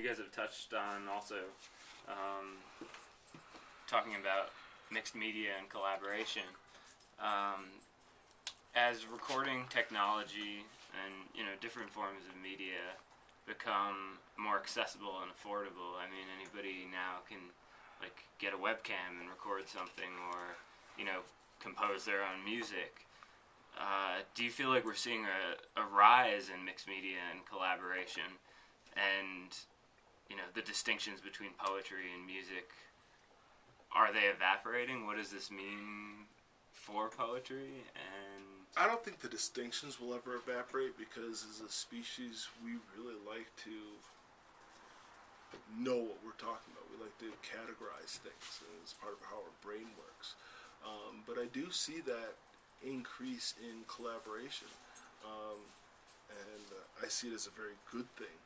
you guys have touched on also talking about mixed media and collaboration. As recording technology and different forms of media become more accessible and affordable, I mean, anybody now can get a webcam and record something, or compose their own music. Do you feel like we're seeing a rise in mixed media and collaboration, and the distinctions between poetry and music, are they evaporating? What does this mean for poetry? And I don't think the distinctions will ever evaporate, because as a species we really like to know what we're talking about. We like to categorize things, and it's part of how our brain works. But I do see that increase in collaboration, and I see it as a very good thing.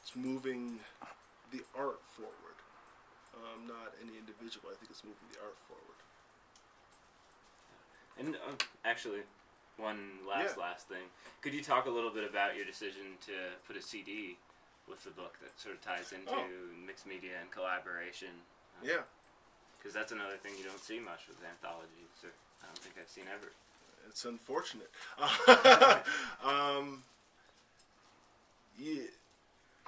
It's moving the art forward, not any individual. I think it's moving the art forward. And actually, one last thing. Could you talk a little bit about your decision to put a CD with the book that sort of ties into mixed media and collaboration? Yeah. Because that's another thing you don't see much with anthologies, or I don't think I've seen ever. It's unfortunate. Yeah,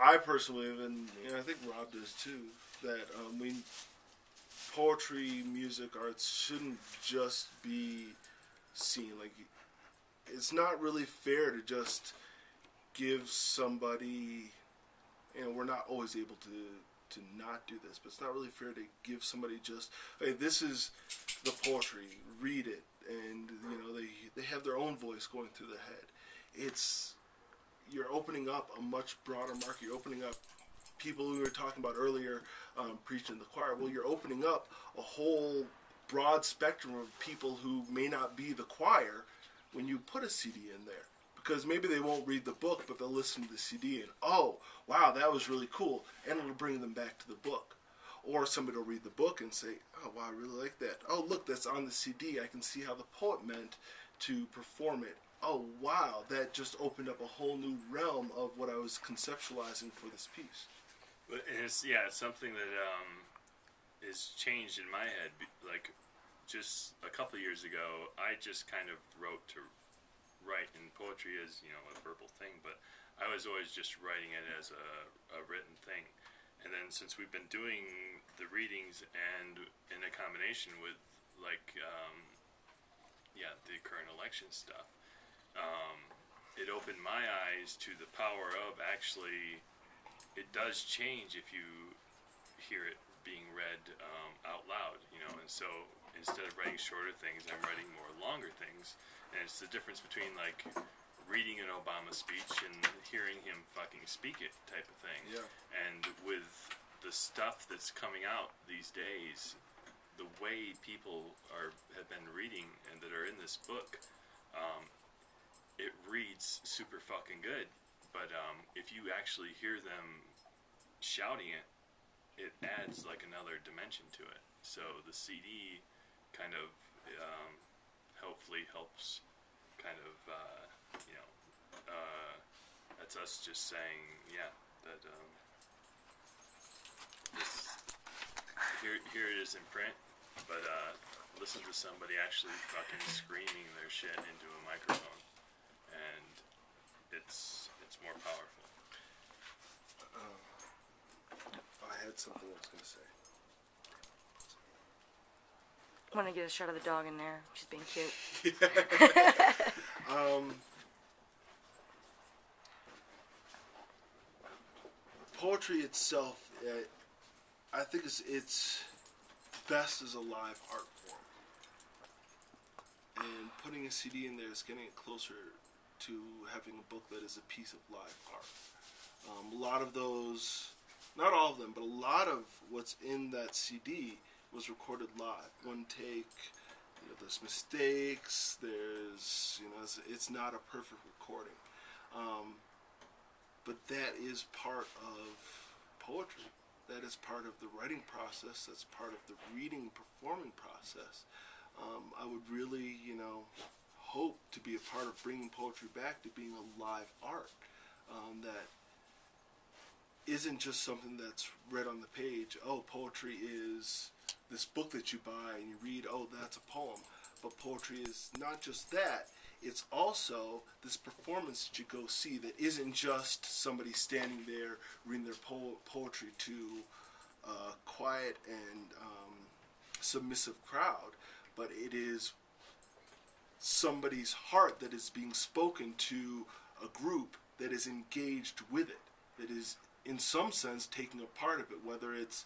I personally, and I think Rob does too, that poetry, music, arts shouldn't just be seen. It's not really fair to just give somebody, we're not always able to not do this, but it's not really fair to give somebody just, hey, this is the poetry, read it, and they have their own voice going through their head. You're opening up a much broader market. You're opening up people we were talking about earlier, preaching in the choir. Well, you're opening up a whole broad spectrum of people who may not be the choir when you put a CD in there. Because maybe they won't read the book, but they'll listen to the CD and, oh, wow, that was really cool. And it'll bring them back to the book. Or somebody will read the book and say, oh, wow, I really like that. Oh, look, that's on the CD. I can see how the poet meant to perform it. Oh, wow, that just opened up a whole new realm of what I was conceptualizing for this piece. And it's something that has changed in my head. Just a couple of years ago, I just kind of write, and poetry is, a verbal thing, but I was always just writing it as a written thing. And then since we've been doing the readings and in a combination with the current election stuff, it opened my eyes to the power of actually, it does change if you hear it being read out loud, and so instead of writing shorter things, I'm writing more longer things, and it's the difference between reading an Obama speech and hearing him fucking speak it type of thing. Yeah. And with the stuff that's coming out these days, the way people have been reading and that are in this book, it reads super fucking good. But if you actually hear them shouting it, it adds another dimension to it. So the CD kind of hopefully helps that's us just saying, that here it is in print, but listen to somebody actually fucking screaming their shit into a microphone, and it's more powerful. I had something I was going to say. I want to get a shot of the dog in there. She's being cute. Poetry itself, I think it's best as a live art form. And putting a CD in there is getting it closer to having a book that is a piece of live art. A lot of those, not all of them, but a lot of what's in that CD was recorded live. One take, there's mistakes, there's, it's not a perfect recording. But that is part of poetry. That is part of the writing process. That's part of the reading, performing process. I would really, hope to be a part of bringing poetry back to being a live art. That isn't just something that's read on the page. Oh, poetry is this book that you buy and you read, oh, that's a poem. But poetry is not just that. It's also this performance that you go see that isn't just somebody standing there reading their poetry to a quiet and submissive crowd, but it is somebody's heart that is being spoken to a group that is engaged with it, that is in some sense taking a part of it, whether it's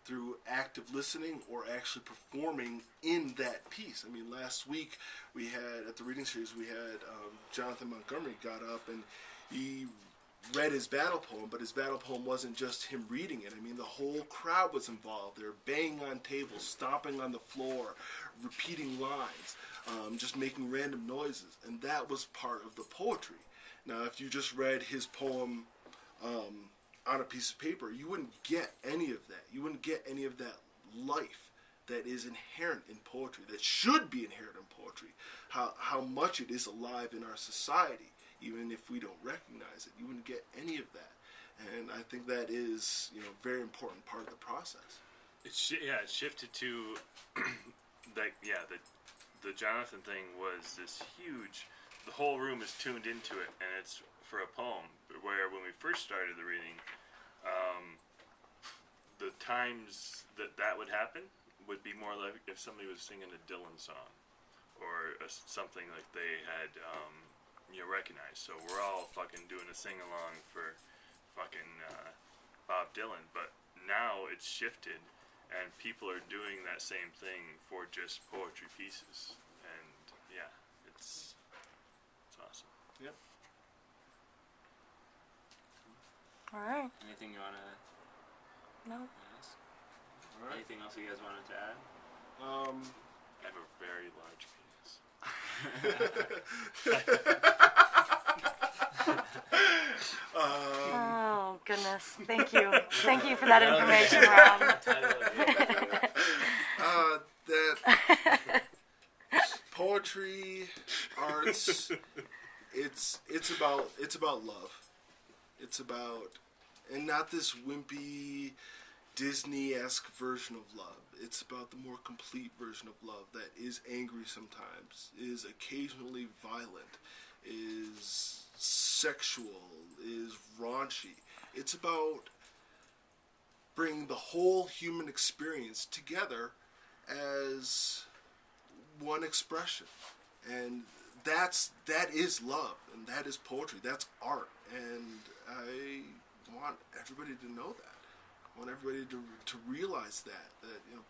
through active listening or actually performing in that piece. I mean, last week we had, at the reading series, we had Jonathan Montgomery got up and he read his battle poem, but his battle poem wasn't just him reading it. I mean, the whole crowd was involved. They were banging on tables, stomping on the floor, repeating lines, just making random noises, and that was part of the poetry. Now, if you just read his poem on a piece of paper, you wouldn't get any of that. You wouldn't get any of that life that is inherent in poetry, that should be inherent in poetry, how much it is alive in our society, even if we don't recognize it. You wouldn't get any of that. And I think that is, a very important part of the process. It shifted to, the Jonathan thing was this huge, the whole room is tuned into it, and it's for a poem, where when we first started the reading, the times that would happen would be more like if somebody was singing a Dylan song, or something like they had, recognized. So we're all fucking doing a sing-along for fucking Bob Dylan, but now it's shifted, and people are doing that same thing for just poetry pieces, and it's awesome. Yep. All right. Anything you want to No. ask? All right. Anything else you guys wanted to add? I have a very large penis. Oh goodness! Thank you. Thank you for that information, Rob. That poetry, arts, it's about love. It's about, and not this wimpy Disney-esque version of love. It's about the more complete version of love that is angry sometimes, is occasionally violent, is sexual, is raunchy. It's about bringing the whole human experience together as one expression. And that is love, and that is poetry, that's art. And I want everybody to know that. I want everybody to realize that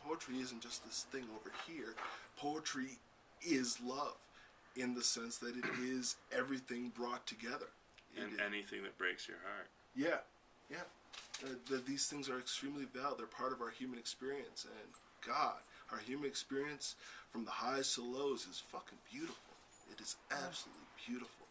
poetry isn't just this thing over here. Poetry is love, in the sense that it is everything brought together. And anything that breaks your heart. Yeah. These things are extremely valid. They're part of our human experience. And God, our human experience, from the highs to the lows, is fucking beautiful. It is absolutely beautiful.